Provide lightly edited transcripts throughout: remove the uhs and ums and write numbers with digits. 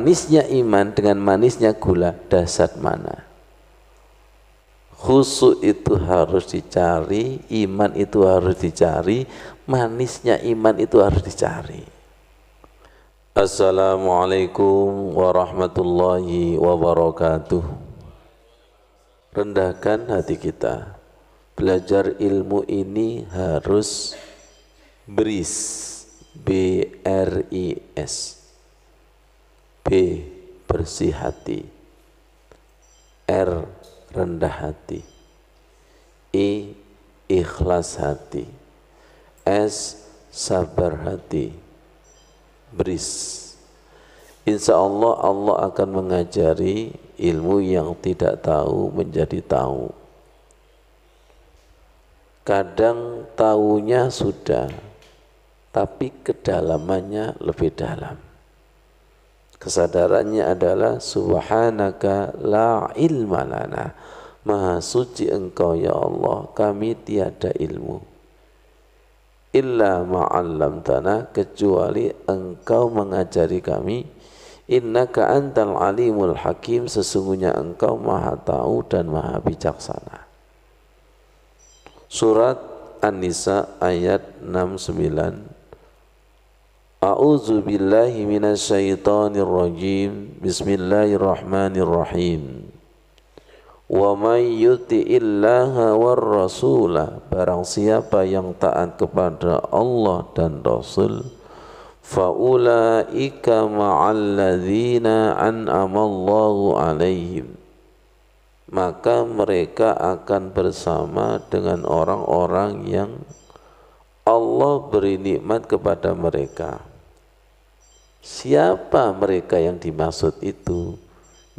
manisnya iman dengan manisnya gula, dahsyat mana? Khusyuk itu harus dicari, iman itu harus dicari, manisnya iman itu harus dicari. Assalamualaikum warahmatullahi wabarakatuh. Rendahkan hati kita. Belajar ilmu ini harus BRIS, B-R-I-S. B, bersih hati. R, rendah hati. I, ikhlas hati. S, sabar hati. BRIS. Insya Allah, Allah akan mengajari ilmu yang tidak tahu menjadi tahu. Kadang tahunya sudah, tapi kedalamannya lebih dalam. Kesadarannya adalah subhanaka la ilma lana. Maha suci engkau ya Allah, kami tiada ilmu. Illa ma'allamtana, kecuali engkau mengajari kami. Innaka antal alimul hakim, sesungguhnya engkau maha tahu dan maha bijaksana. Surat An-Nisa ayat 69. A'udzu billahi minasyaitonir rajim. Bismillahirrahmanirrahim. Wa may yuti'illaha war rasula, barang siapa yang taat kepada Allah dan Rasul, fa ulaika ma'al ladzina an'amallahu 'alaihim, maka mereka akan bersama dengan orang-orang yang Allah beri nikmat kepada mereka. Siapa mereka yang dimaksud itu?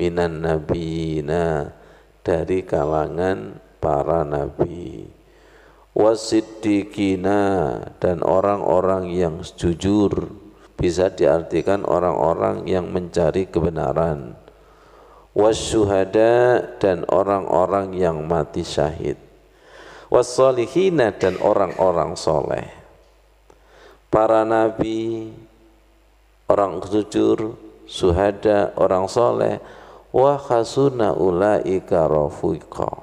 Minan nabiyina, dari kalangan para nabi. Wasiddiqina, dan orang-orang yang jujur, bisa diartikan orang-orang yang mencari kebenaran. Wasyuhada, dan orang-orang yang mati syahid. Wassolihina, dan orang-orang soleh. Para nabi, orang jujur, syuhada, orang soleh. Wa khasuna ulaika rafiqa,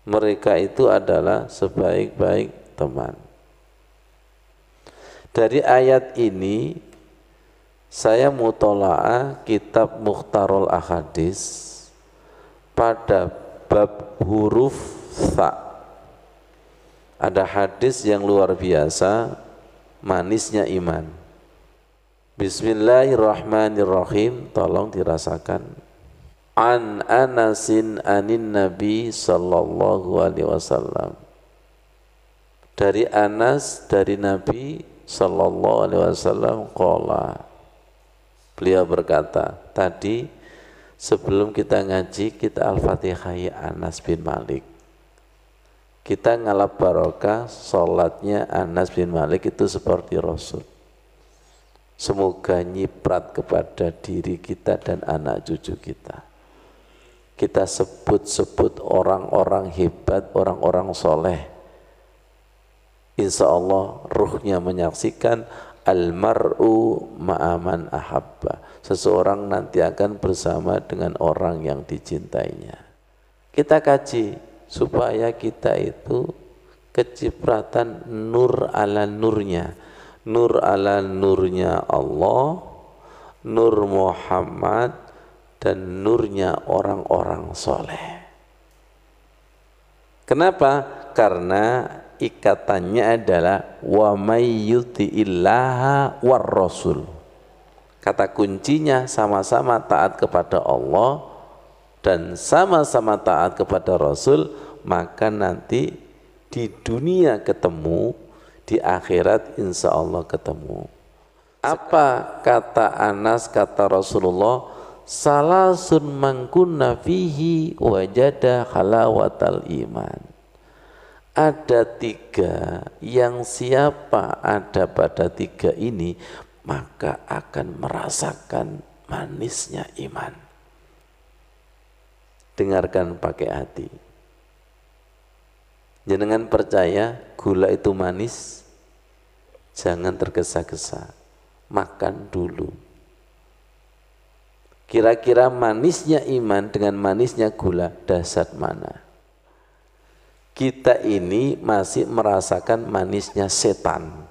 mereka itu adalah sebaik-baik teman. Dari ayat ini saya mutola'ah kitab Mukhtarul Ahadis pada bab huruf tha. Ada hadis yang luar biasa, manisnya iman. Bismillahirrahmanirrahim, tolong dirasakan. An Anasin anin Nabi sallallahu alaihi wasallam. Dari Anas, dari Nabi sallallahu alaihi wasallam, qala, beliau berkata, tadi sebelum kita ngaji, kita Al-Fatihah Anas bin Malik. Kita ngalap barokah, sholatnya Anas bin Malik itu seperti Rasul. Semoga nyiprat kepada diri kita dan anak cucu kita. Kita sebut-sebut orang-orang hebat, orang-orang soleh. Insya Allah ruhnya menyaksikan almar'u ma'aman ahabba. Seseorang nanti akan bersama dengan orang yang dicintainya. Kita kaji supaya kita itu kecipratan nur ala nurnya. Nur ala nurnya Allah, nur Muhammad, dan nurnya orang-orang soleh. Kenapa? Karena ikatannya adalah wa may yuti'illaha war rasul. Kata kuncinya sama-sama taat kepada Allah dan sama-sama taat kepada Rasul, maka nanti di dunia ketemu, di akhirat insya Allah ketemu. Apa kata Anas, kata Rasulullah? Salasun man kunna fihi wajada halawatal iman. Ada tiga yang siapa ada pada tiga ini, maka akan merasakan manisnya iman. Dengarkan pakai hati. Jangan percaya gula itu manis, jangan tergesa-gesa, makan dulu. Kira-kira manisnya iman dengan manisnya gula, dahsyat mana? Kita ini masih merasakan manisnya setan,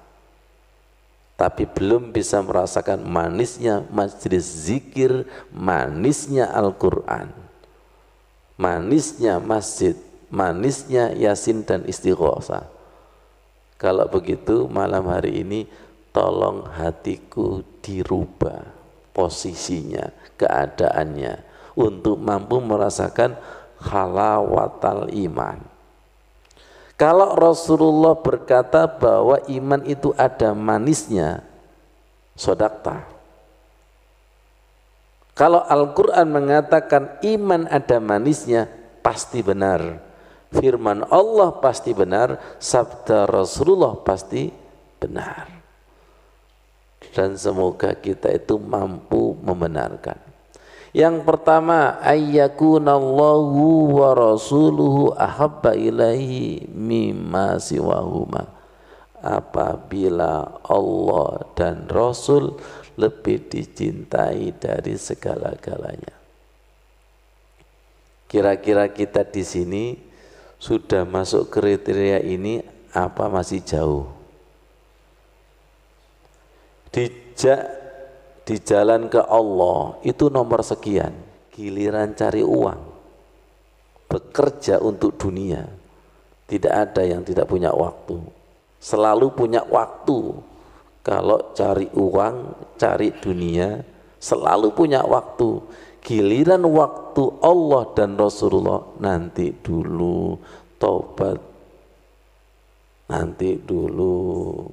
tapi belum bisa merasakan manisnya majelis zikir, manisnya Al-Quran, manisnya masjid, manisnya Yasin dan Istighosah. Kalau begitu malam hari ini tolong hatiku dirubah posisinya, keadaannya, untuk mampu merasakan halawatal iman. Kalau Rasulullah berkata bahwa iman itu ada manisnya, sodakta. Kalau Al-Quran mengatakan iman ada manisnya, pasti benar. Firman Allah pasti benar, sabda Rasulullah pasti benar. Dan semoga kita itu mampu membenarkan. Yang pertama, ayyakunallahu wa rasuluhu ahabba ilaihi mimma siwahuma. Apabila Allah dan Rasul lebih dicintai dari segala-galanya. Kira-kira kita di sini sudah masuk kriteria ini apa masih jauh? Di jalan ke Allah itu nomor sekian, giliran cari uang, bekerja untuk dunia, tidak ada yang tidak punya waktu, selalu punya waktu. Kalau cari uang, cari dunia, selalu punya waktu. Giliran waktu Allah dan Rasulullah, nanti dulu, tobat nanti dulu.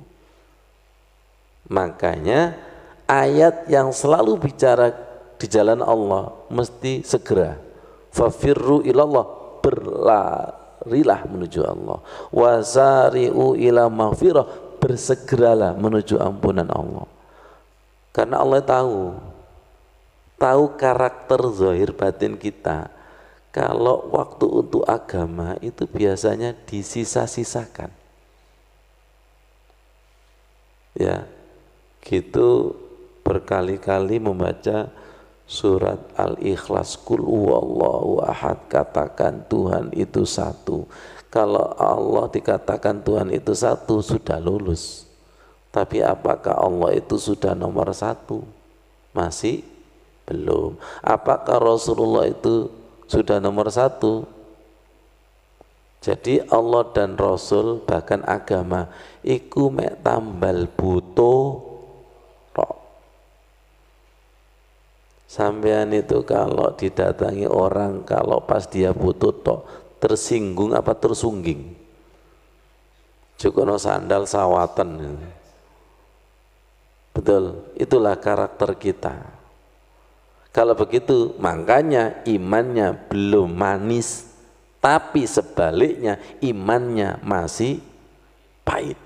Makanya ayat yang selalu bicara di jalan Allah mesti segera. Fafirru ilallah, berlarilah menuju Allah. Wasari'u ila maghfirah, bersegeralah menuju ampunan Allah. Karena Allah tahu karakter zahir batin kita. Kalau waktu untuk agama itu biasanya disisa-sisakan. Ya, gitu berkali-kali membaca surat Al-Ikhlas, Qul huwallahu ahad, katakan Tuhan itu satu. Kalau Allah dikatakan Tuhan itu satu, sudah lulus. Tapi apakah Allah itu sudah nomor satu? Masih belum. Apakah Rasulullah itu sudah nomor satu? Jadi Allah dan Rasul, bahkan agama, iku mek tambal buto tok. Sampean itu kalau didatangi orang, kalau pas dia butuh tok, tersinggung apa tersungging? Jokono sandal sawatan. Betul, itulah karakter kita. Kalau begitu, makanya imannya belum manis, tapi sebaliknya imannya masih pahit.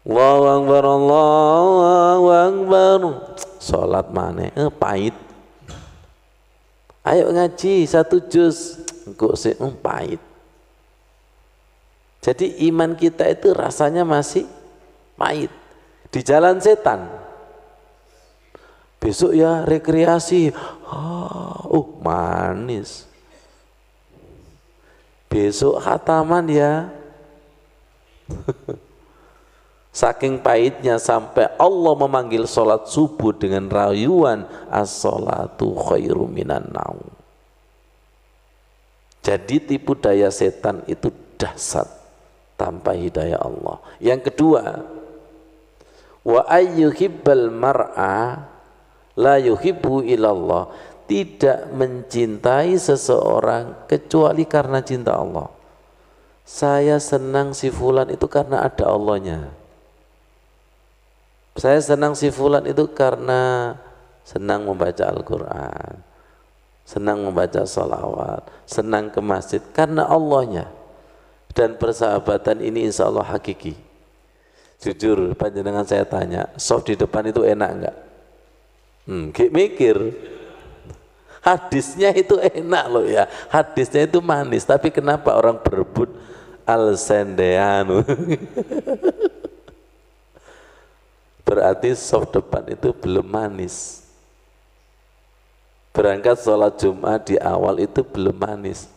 Allahu Akbar, Allahu Akbar. Salat maneh pahit. Ayo ngaji satu juz, engko sik pahit. Jadi iman kita itu rasanya masih pahit. Di jalan setan. Besok ya rekreasi, manis. Besok khataman ya. Saking pahitnya sampai Allah memanggil sholat subuh dengan rayuan as-sholatu khairum minan naum. Jadi tipu daya setan itu dahsyat tanpa hidayah Allah. Yang kedua, wa ayyuhibbal mar'a la yuhibbu ilallah, tidak mencintai seseorang kecuali karena cinta Allah. Saya senang si fulan itu karena ada Allahnya. Saya senang si fulan itu karena senang membaca Al-Quran, senang membaca sholawat, senang ke masjid karena Allahnya. Dan persahabatan ini insya Allah hakiki. Jujur, panjenengan saya tanya, soft di depan itu enak enggak? Mikir. Hadisnya itu enak loh ya, hadisnya itu manis, tapi kenapa orang berebut al-sendeanu? Berarti soft depan itu belum manis. Berangkat sholat Jumat di awal itu belum manis,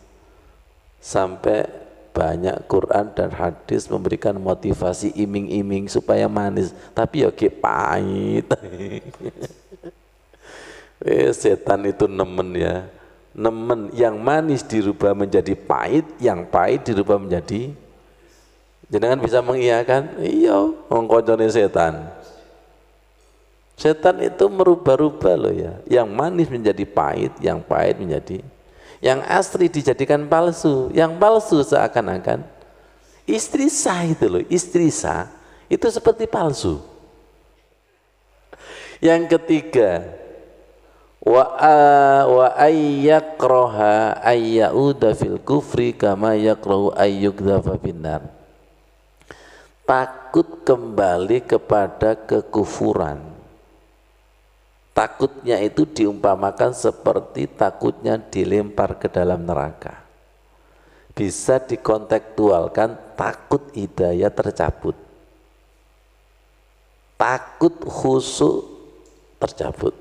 sampai banyak Quran dan hadis memberikan motivasi iming-iming supaya manis, tapi ya kayak pahit. Setan itu nemen ya, nemen yang manis dirubah menjadi pahit, yang pahit dirubah menjadi. Jangan bisa mengiyakan, iya ngongkocone setan. Setan itu merubah-rubah loh ya, yang manis menjadi pahit, yang pahit menjadi, yang asli dijadikan palsu, yang palsu seakan-akan istri sah itu loh, istri sah itu seperti palsu. Yang ketiga, wa ayyakraha ayyauda fil kufri kama yakrahu ayyukdhafa finnar. Takut kembali kepada kekufuran. Takutnya itu diumpamakan seperti takutnya dilempar ke dalam neraka. Bisa dikontekstualkan takut hidayah tercabut, takut khusyuk tercabut,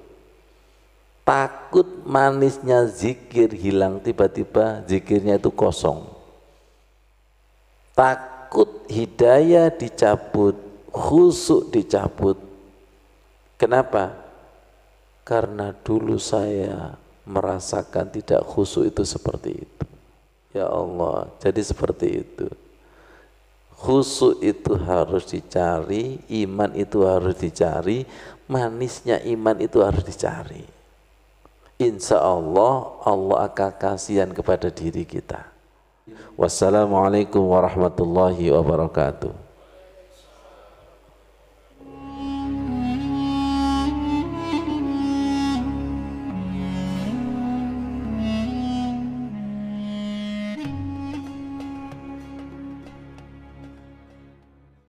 takut manisnya zikir hilang, tiba-tiba zikirnya itu kosong, takut hidayah dicabut, khusyuk dicabut. Kenapa? Karena dulu saya merasakan tidak khusyuk itu seperti itu. Ya Allah, jadi seperti itu. Khusyuk itu harus dicari, iman itu harus dicari, manisnya iman itu harus dicari. Insya Allah, Allah akan kasihan kepada diri kita. Wassalamualaikum warahmatullahi wabarakatuh.